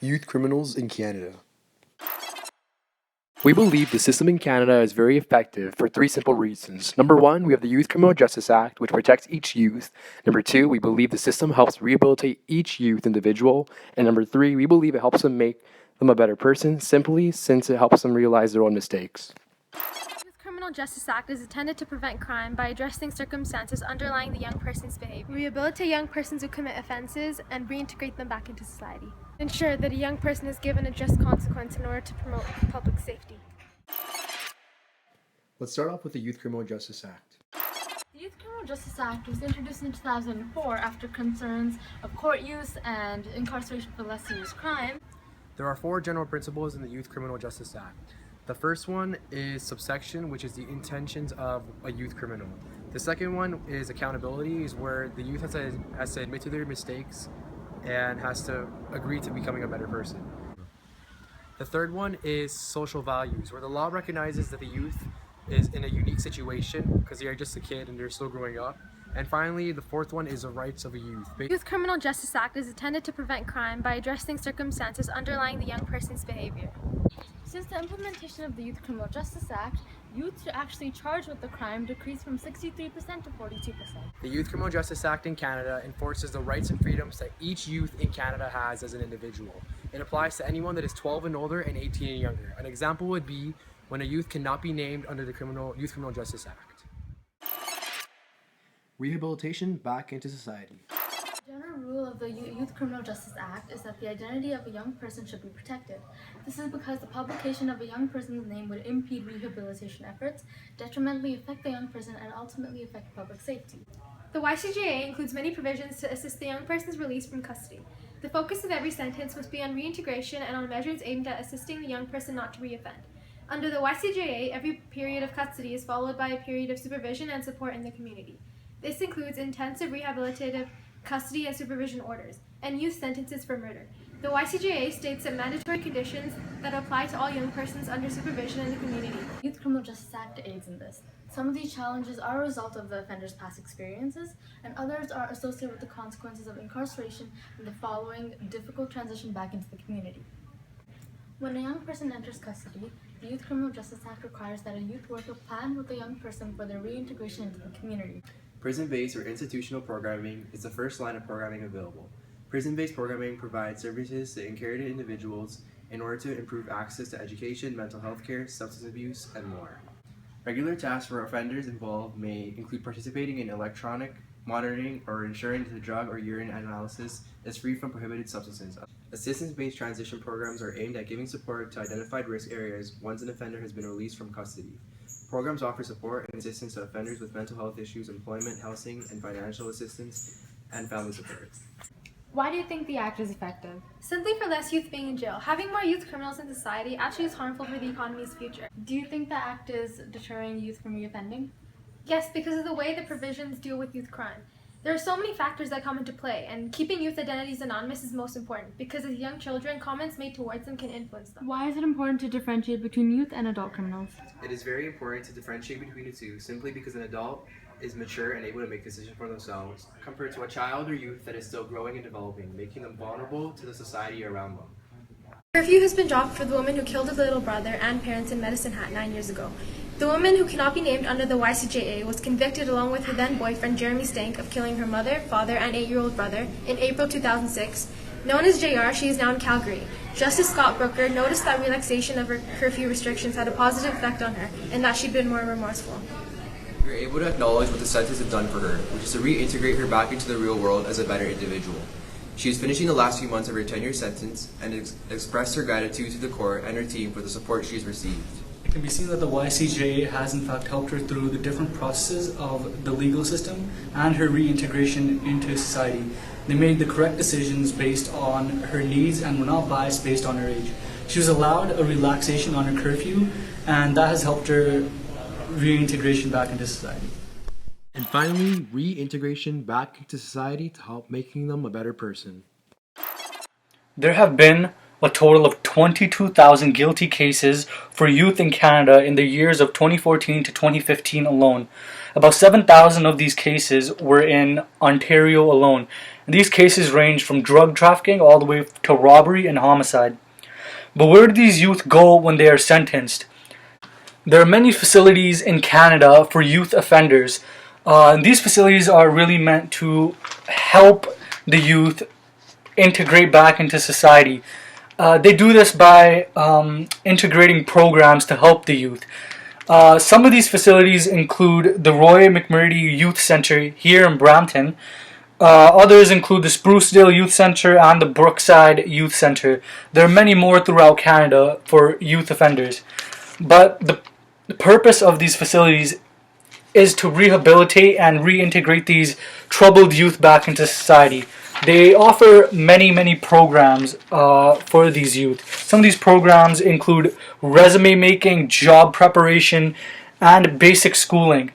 Youth criminals in Canada. We believe the system in Canada is very effective for three simple reasons. Number one, we have the Youth Criminal Justice Act, which protects each youth. Number two, we believe the system helps rehabilitate each youth individual. And number three, we believe it helps them make them a better person, simply since it helps them realize their own mistakes. The Criminal Justice Act is intended to prevent crime by addressing circumstances underlying the young person's behavior, rehabilitate young persons who commit offenses, and reintegrate them back into society. Ensure that a young person is given a just consequence in order to promote public safety. Let's start off with the Youth Criminal Justice Act. The Youth Criminal Justice Act was introduced in 2004 after concerns of court use and incarceration for less serious crime. There are four general principles in the Youth Criminal Justice Act. The first one is subsection, which is the intentions of a youth criminal. The second one is accountability, is where the youth has to admit to their mistakes and has to agree to becoming a better person. The third one is social values, where the law recognizes that the youth is in a unique situation because they are just a kid and they're still growing up. And finally, the fourth one is the rights of a youth. The Youth Criminal Justice Act is intended to prevent crime by addressing circumstances underlying the young person's behavior. Since the implementation of the Youth Criminal Justice Act, youths actually charged with the crime decreased from 63% to 42%. The Youth Criminal Justice Act in Canada enforces the rights and freedoms that each youth in Canada has as an individual. It applies to anyone that is 12 and older and 18 and younger. An example would be when a youth cannot be named under the Youth Criminal Justice Act. Rehabilitation back into society. The general rule of the Youth Criminal Justice Act is that the identity of a young person should be protected. This is because the publication of a young person's name would impede rehabilitation efforts, detrimentally affect the young person, and ultimately affect public safety. The YCJA includes many provisions to assist the young person's release from custody. The focus of every sentence must be on reintegration and on measures aimed at assisting the young person not to reoffend. Under the YCJA, every period of custody is followed by a period of supervision and support in the community. This includes intensive rehabilitative custody and supervision orders, and youth sentences for murder. The YCJA states that mandatory conditions that apply to all young persons under supervision in the community. The Youth Criminal Justice Act aids in this. Some of these challenges are a result of the offender's past experiences, and others are associated with the consequences of incarceration and the following difficult transition back into the community. When a young person enters custody, the Youth Criminal Justice Act requires that a youth worker plan with the young person for their reintegration into the community. Prison-based or institutional programming is the first line of programming available. Prison-based programming provides services to incarcerated individuals in order to improve access to education, mental health care, substance abuse, and more. Regular tasks for offenders involved may include participating in electronic monitoring or ensuring that the drug or urine analysis is free from prohibited substances. Assistance-based transition programs are aimed at giving support to identified risk areas once an offender has been released from custody. Programs offer support and assistance to offenders with mental health issues, employment, housing, and financial assistance, and family support. Why do you think the act is effective? Simply for less youth being in jail. Having more youth criminals in society actually is harmful for the economy's future. Do you think the act is deterring youth from reoffending? Yes, because of the way the provisions deal with youth crime. There are so many factors that come into play, and keeping youth identities anonymous is most important because as young children, comments made towards them can influence them. Why is it important to differentiate between youth and adult criminals? It is very important to differentiate between the two simply because an adult is mature and able to make decisions for themselves, compared to a child or youth that is still growing and developing, making them vulnerable to the society around them. Curfew has been dropped for the woman who killed her little brother and parents in Medicine Hat 9 years ago. The woman, who cannot be named under the YCJA, was convicted along with her then-boyfriend Jeremy Stank of killing her mother, father, and 8-year-old brother in April 2006. Known as JR, she is now in Calgary. Justice Scott Brooker noticed that relaxation of her curfew restrictions had a positive effect on her and that she'd been more remorseful. We are able to acknowledge what the sentence has done for her, which is to reintegrate her back into the real world as a better individual. She is finishing the last few months of her 10-year sentence and expressed her gratitude to the court and her team for the support she has received. It can be seen that the YCJA has in fact helped her through the different processes of the legal system and her reintegration into society. They made the correct decisions based on her needs and were not biased based on her age. She was allowed a relaxation on her curfew, and that has helped her reintegration back into society. And finally, reintegration back into society to help making them a better person. There have been a total of 22,000 guilty cases for youth in Canada in the years of 2014 to 2015 alone. About 7,000 of these cases were in Ontario alone. And these cases range from drug trafficking all the way to robbery and homicide. But where do these youth go when they are sentenced? There are many facilities in Canada for youth offenders. These facilities are really meant to help the youth integrate back into society. They do this by integrating programs to help the youth. Some of these facilities include the Roy McMurdy Youth Centre here in Brampton. Others include the Sprucedale Youth Centre and the Brookside Youth Centre. There are many more throughout Canada for youth offenders. But the purpose of these facilities is to rehabilitate and reintegrate these troubled youth back into society. They offer many programs for these youth. Some of these programs include resume making, job preparation, and basic schooling.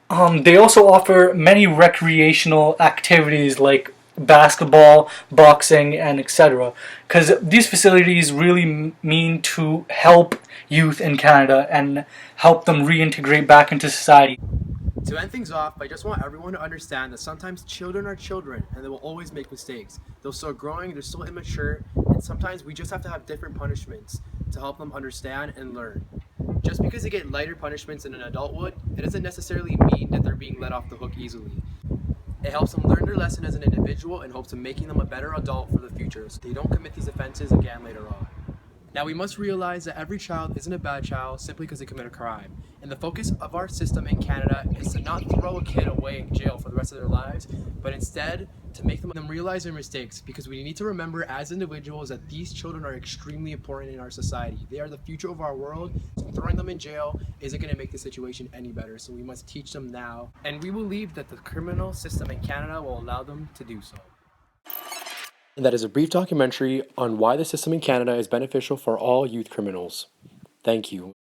They also offer many recreational activities like basketball, boxing, and etc. Because these facilities really mean to help youth in Canada and help them reintegrate back into society. To end things off, I just want everyone to understand that sometimes children are children and they will always make mistakes. They're still growing, they're still immature, and sometimes we just have to have different punishments to help them understand and learn. Just because they get lighter punishments than an adult would, it doesn't necessarily mean that they're being let off the hook easily. It helps them learn their lesson as an individual and hopes of making them a better adult for the future so they don't commit these offenses again later on. Now we must realize that every child isn't a bad child simply because they commit a crime. And the focus of our system in Canada is to not throw a kid away in jail for the rest of their lives, but instead to make them realize their mistakes, because we need to remember as individuals that these children are extremely important in our society. They are the future of our world, so throwing them in jail isn't going to make the situation any better, so we must teach them now. And we believe that the criminal system in Canada will allow them to do so. And that is a brief documentary on why the system in Canada is beneficial for all youth criminals. Thank you.